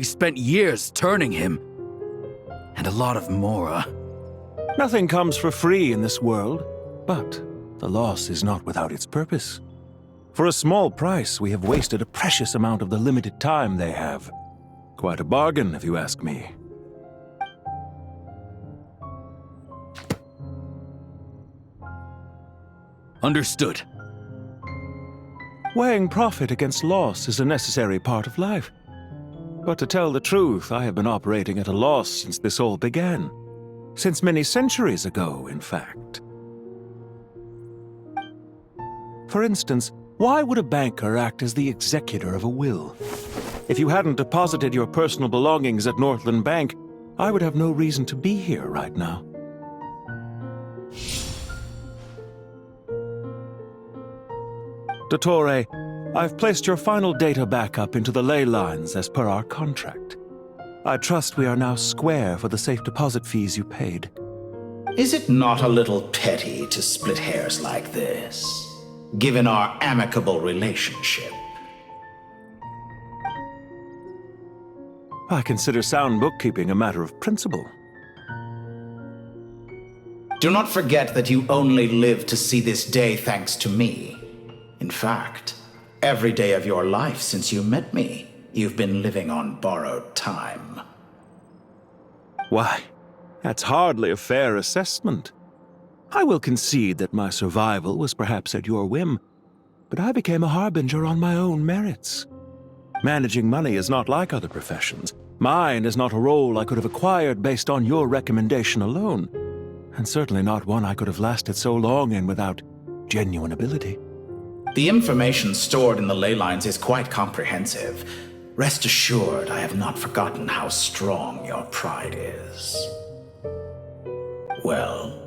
We spent years turning him. And a lot of Mora. Nothing comes for free in this world, but the loss is not without its purpose. For a small price, we have wasted a precious amount of the limited time they have. Quite a bargain, if you ask me. Understood. Weighing profit against loss is a necessary part of life. But to tell the truth, I have been operating at a loss since this all began. Since many centuries ago, in fact. For instance, why would a banker act as the executor of a will? If you hadn't deposited your personal belongings at Northland Bank, I would have no reason to be here right now. Dottore, I've placed your final data backup into the ley lines as per our contract. I trust we are now square for the safe deposit fees you paid. Is it not a little petty to split hairs like this, given our amicable relationship? I consider sound bookkeeping a matter of principle. Do not forget that you only live to see this day thanks to me. In fact, every day of your life since you met me, you've been living on borrowed time. Why, that's hardly a fair assessment. I will concede that my survival was perhaps at your whim, but I became a harbinger on my own merits. Managing money is not like other professions. Mine is not a role I could have acquired based on your recommendation alone, and certainly not one I could have lasted so long in without genuine ability. The information stored in the ley lines is quite comprehensive. Rest assured, I have not forgotten how strong your pride is. Well,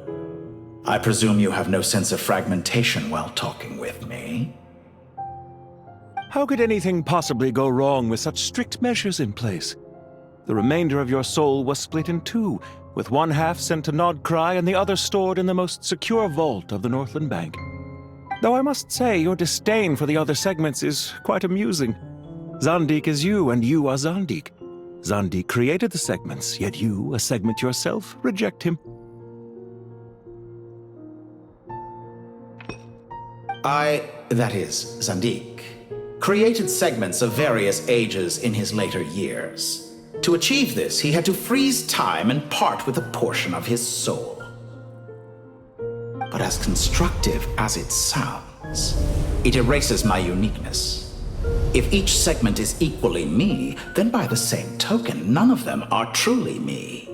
I presume you have no sense of fragmentation while talking with me. How could anything possibly go wrong with such strict measures in place? The remainder of your soul was split in two, with one half sent to Nodcry and the other stored in the most secure vault of the Northland Bank. Though I must say, your disdain for the other segments is quite amusing. Zandik is you, and you are Zandik. Zandik created the segments, yet you, a segment yourself, reject him. That is, Zandik, created segments of various ages in his later years. To achieve this, he had to freeze time and part with a portion of his soul. But as constructive as it sounds, it erases my uniqueness. If each segment is equally me, then by the same token, none of them are truly me.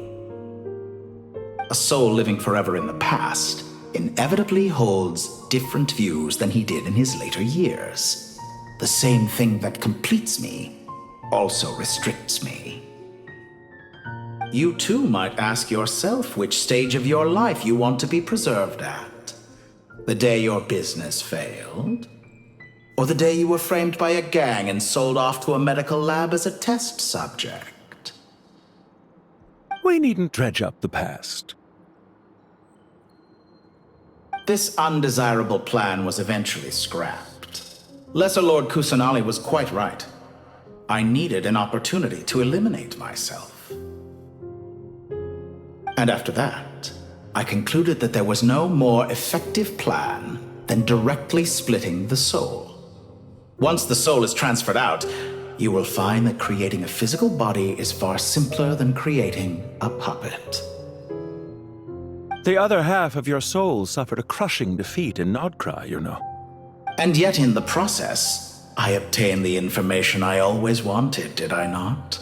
A soul living forever in the past inevitably holds different views than he did in his later years. The same thing that completes me also restricts me. You too might ask yourself which stage of your life you want to be preserved at. The day your business failed? Or the day you were framed by a gang and sold off to a medical lab as a test subject? We needn't dredge up the past. This undesirable plan was eventually scrapped. Lesser Lord Kusanali was quite right. I needed an opportunity to eliminate myself. And after that, I concluded that there was no more effective plan than directly splitting the soul. Once the soul is transferred out, you will find that creating a physical body is far simpler than creating a puppet. The other half of your soul suffered a crushing defeat in Nodcry, you know. And yet in the process, I obtained the information I always wanted, did I not?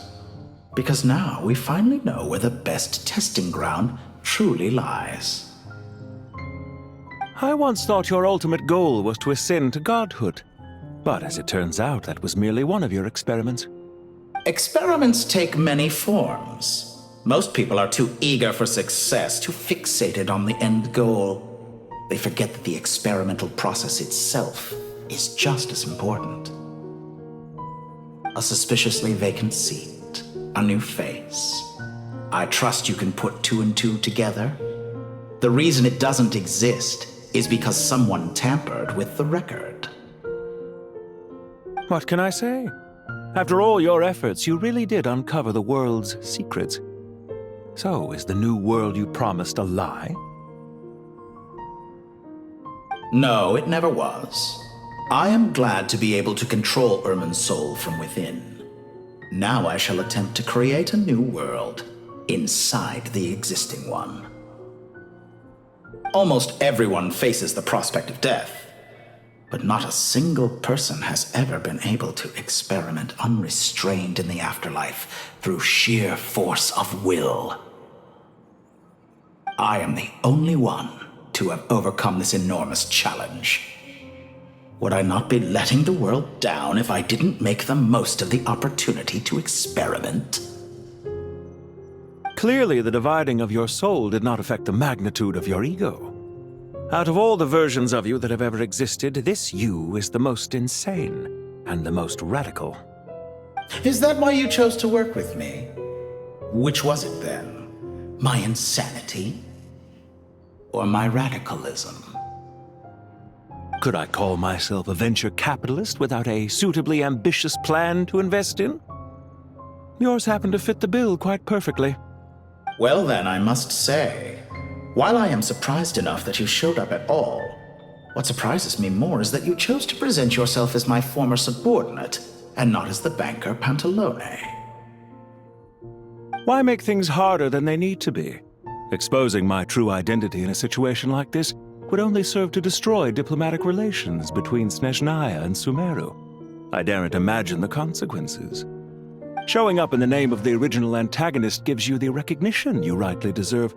Because now we finally know where the best testing ground truly lies. I once thought your ultimate goal was to ascend to godhood. But as it turns out, that was merely one of your experiments. Experiments take many forms. Most people are too eager for success, too fixated on the end goal. They forget that the experimental process itself is just as important. A suspiciously vacant seat. A new face. I trust you can put two and two together. The reason it doesn't exist is because someone tampered with the record. What can I say? After all your efforts, you really did uncover the world's secrets. So, is the new world you promised a lie? No, it never was. I am glad to be able to control Irmin's soul from within. Now I shall attempt to create a new world inside the existing one. Almost everyone faces the prospect of death, but not a single person has ever been able to experiment unrestrained in the afterlife through sheer force of will. I am the only one to have overcome this enormous challenge. Would I not be letting the world down if I didn't make the most of the opportunity to experiment? Clearly, the dividing of your soul did not affect the magnitude of your ego. Out of all the versions of you that have ever existed, this you is the most insane and the most radical. Is that why you chose to work with me? Which was it then? My insanity? Or my radicalism? Could I call myself a venture capitalist without a suitably ambitious plan to invest in? Yours happened to fit the bill quite perfectly. Well then, I must say, while I am surprised enough that you showed up at all, what surprises me more is that you chose to present yourself as my former subordinate, and not as the banker Pantalone. Why make things harder than they need to be? Exposing my true identity in a situation like this would only serve to destroy diplomatic relations between Snezhnaya and Sumeru. I daren't imagine the consequences. Showing up in the name of the original antagonist gives you the recognition you rightly deserve,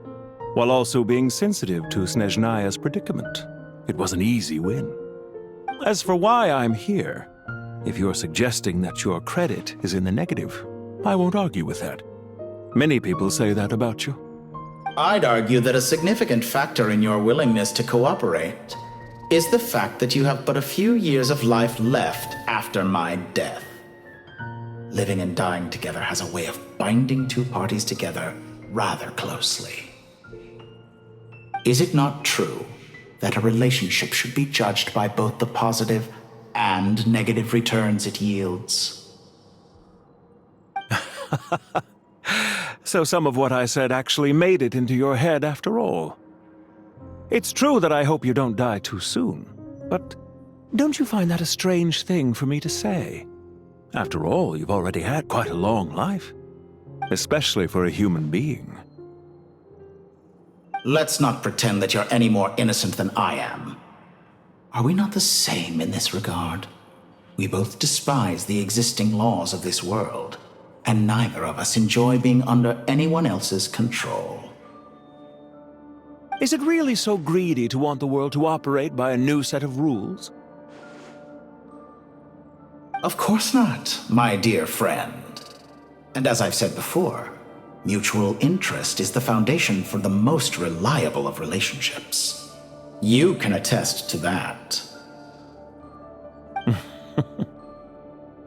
while also being sensitive to Snezhnaya's predicament. It was an easy win. As for why I'm here, if you're suggesting that your credit is in the negative, I won't argue with that. Many people say that about you. I'd argue that a significant factor in your willingness to cooperate is the fact that you have but a few years of life left after my death. Living and dying together has a way of binding two parties together rather closely. Is it not true that a relationship should be judged by both the positive and negative returns it yields? So some of what I said actually made it into your head after all. It's true that I hope you don't die too soon, but don't you find that a strange thing for me to say? After all, you've already had quite a long life, especially for a human being. Let's not pretend that you're any more innocent than I am. Are we not the same in this regard? We both despise the existing laws of this world, and neither of us enjoy being under anyone else's control. Is it really so greedy to want the world to operate by a new set of rules? Of course not, my dear friend. And as I've said before, mutual interest is the foundation for the most reliable of relationships. You can attest to that.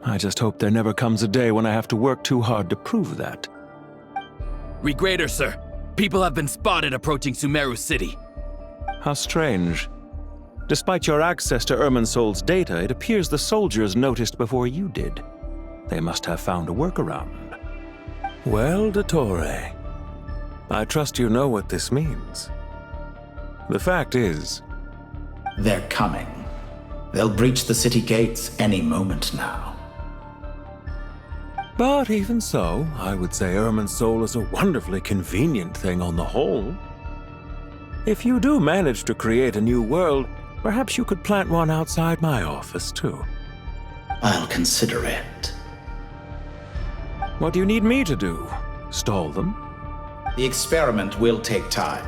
I just hope there never comes a day when I have to work too hard to prove that. Regrader, sir. People have been spotted approaching Sumeru City. How strange. Despite your access to Irminsol's data, it appears the soldiers noticed before you did. They must have found a workaround. Well, Dottore, I trust you know what this means. The fact is... They're coming. They'll breach the city gates any moment now. But even so, I would say Irminsol is a wonderfully convenient thing on the whole. If you do manage to create a new world, perhaps you could plant one outside my office, too. I'll consider it. What do you need me to do? Stall them? The experiment will take time.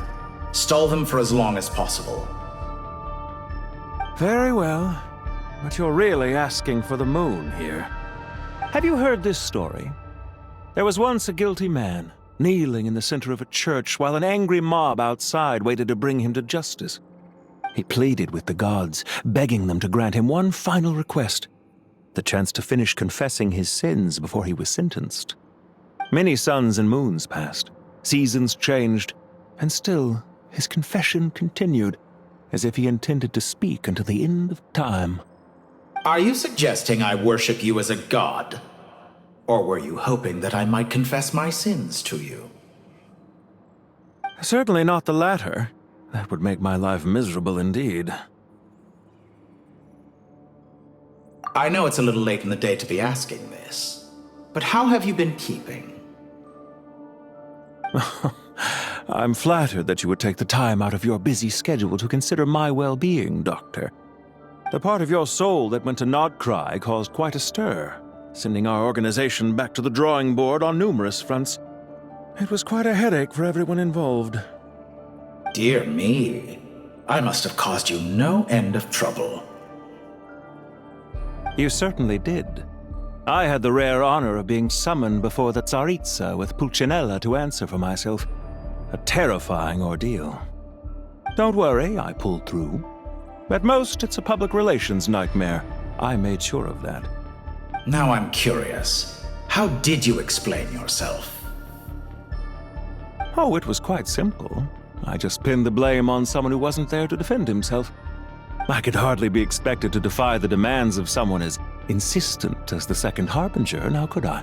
Stall them for as long as possible. Very well, but you're really asking for the moon here. Have you heard this story? There was once a guilty man, kneeling in the center of a church while an angry mob outside waited to bring him to justice. He pleaded with the gods, begging them to grant him one final request, the chance to finish confessing his sins before he was sentenced. Many suns and moons passed, seasons changed, and still his confession continued, as if he intended to speak until the end of time. Are you suggesting I worship you as a god? Or were you hoping that I might confess my sins to you? Certainly not the latter. That would make my life miserable indeed. I know it's a little late in the day to be asking this, but how have you been keeping? I'm flattered that you would take the time out of your busy schedule to consider my well-being, Doctor. The part of your soul that went to Nodcry caused quite a stir, sending our organization back to the drawing board on numerous fronts. It was quite a headache for everyone involved. Dear me, I must have caused you no end of trouble. You certainly did. I had the rare honor of being summoned before the Tsaritsa with Pulcinella to answer for myself. A terrifying ordeal. Don't worry, I pulled through. At most, it's a public relations nightmare. I made sure of that. Now I'm curious. How did you explain yourself? Oh, it was quite simple. I just pinned the blame on someone who wasn't there to defend himself. I could hardly be expected to defy the demands of someone as insistent as the Second Harbinger, now could I?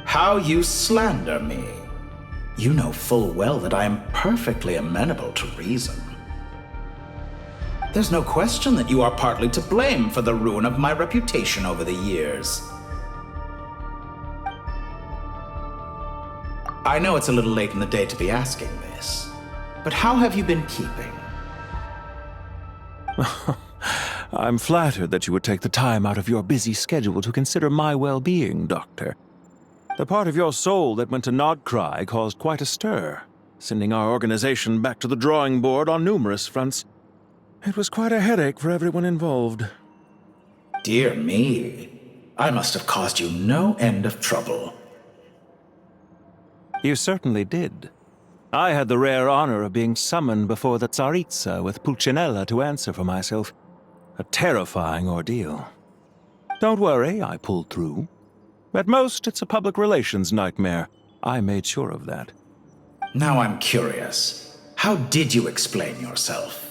How you slander me. You know full well that I am perfectly amenable to reason. There's no question that you are partly to blame for the ruin of my reputation over the years. I know it's a little late in the day to be asking this, but how have you been keeping? I'm flattered that you would take the time out of your busy schedule to consider my well-being, Doctor. The part of your soul that went to Nodcry caused quite a stir, sending our organization back to the drawing board on numerous fronts. It was quite a headache for everyone involved. Dear me, I must have caused you no end of trouble. You certainly did. I had the rare honor of being summoned before the Tsaritsa with Pulcinella to answer for myself. A terrifying ordeal. Don't worry, I pulled through. At most, it's a public relations nightmare. I made sure of that. Now I'm curious. How did you explain yourself?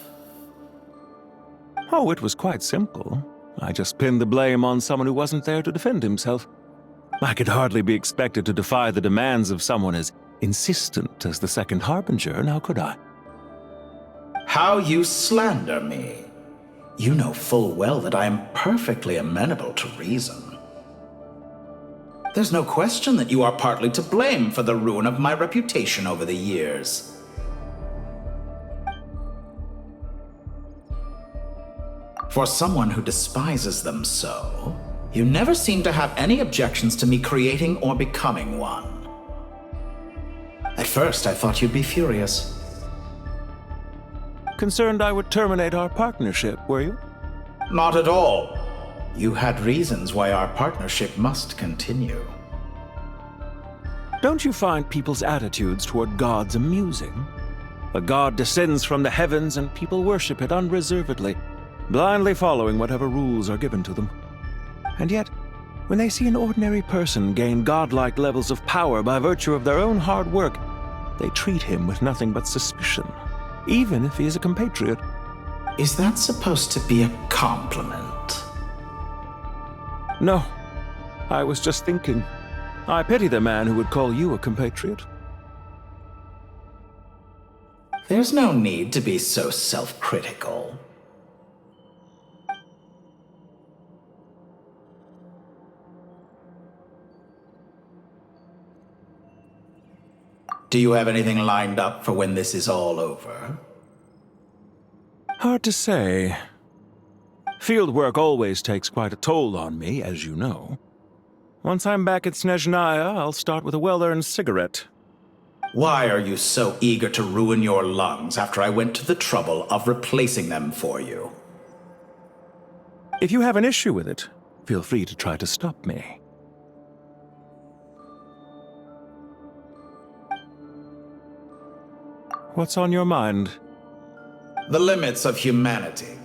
Oh, it was quite simple. I just pinned the blame on someone who wasn't there to defend himself. I could hardly be expected to defy the demands of someone as insistent as the Second Harbinger, now could I? How you slander me. You know full well that I am perfectly amenable to reason. There's no question that you are partly to blame for the ruin of my reputation over the years. For someone who despises them so, you never seem to have any objections to me creating or becoming one. At first, I thought you'd be furious. Concerned I would terminate our partnership, were you? Not at all. You had reasons why our partnership must continue. Don't you find people's attitudes toward gods amusing? A god descends from the heavens and people worship it unreservedly, blindly following whatever rules are given to them. And yet, when they see an ordinary person gain godlike levels of power by virtue of their own hard work, they treat him with nothing but suspicion, even if he is a compatriot. Is that supposed to be a compliment? No, I was just thinking. I pity the man who would call you a compatriot. There's no need to be so self-critical. Do you have anything lined up for when this is all over? Hard to say. Field work always takes quite a toll on me, as you know. Once I'm back at Snezhnaya, I'll start with a well-earned cigarette. Why are you so eager to ruin your lungs after I went to the trouble of replacing them for you? If you have an issue with it, feel free to try to stop me. What's on your mind? The limits of humanity.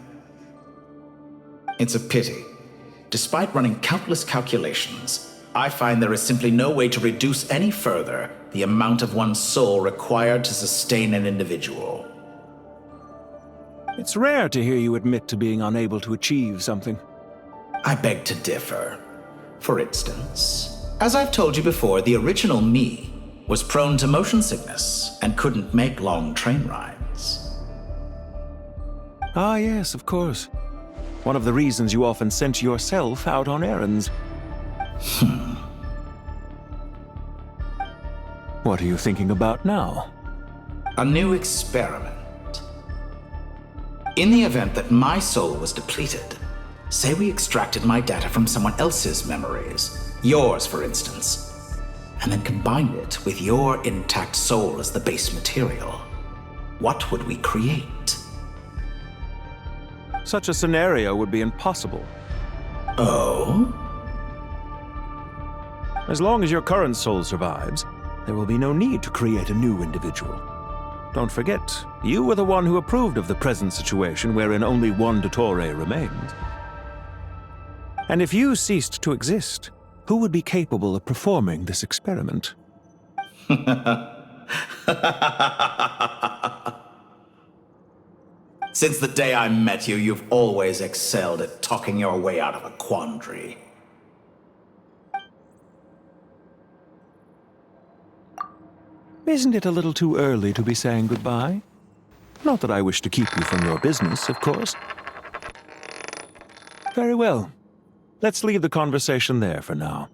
It's a pity. Despite running countless calculations, I find there is simply no way to reduce any further the amount of one's soul required to sustain an individual. It's rare to hear you admit to being unable to achieve something. I beg to differ. for instance. As I've told you before, the original me was prone to motion sickness and couldn't make long train rides. Ah, yes, of course. One of the reasons you often sent yourself out on errands. What are you thinking about now? A new experiment. In the event that my soul was depleted, say we extracted my data from someone else's memories, yours for instance, and then combined it with your intact soul as the base material, what would we create? Such a scenario would be impossible. Oh? As long as your current soul survives, there will be no need to create a new individual. Don't forget, you were the one who approved of the present situation wherein only one Dottore remains. And if you ceased to exist, who would be capable of performing this experiment? Since the day I met you, you've always excelled at talking your way out of a quandary. Isn't it a little too early to be saying goodbye? Not that I wish to keep you from your business, of course. Very well. Let's leave the conversation there for now.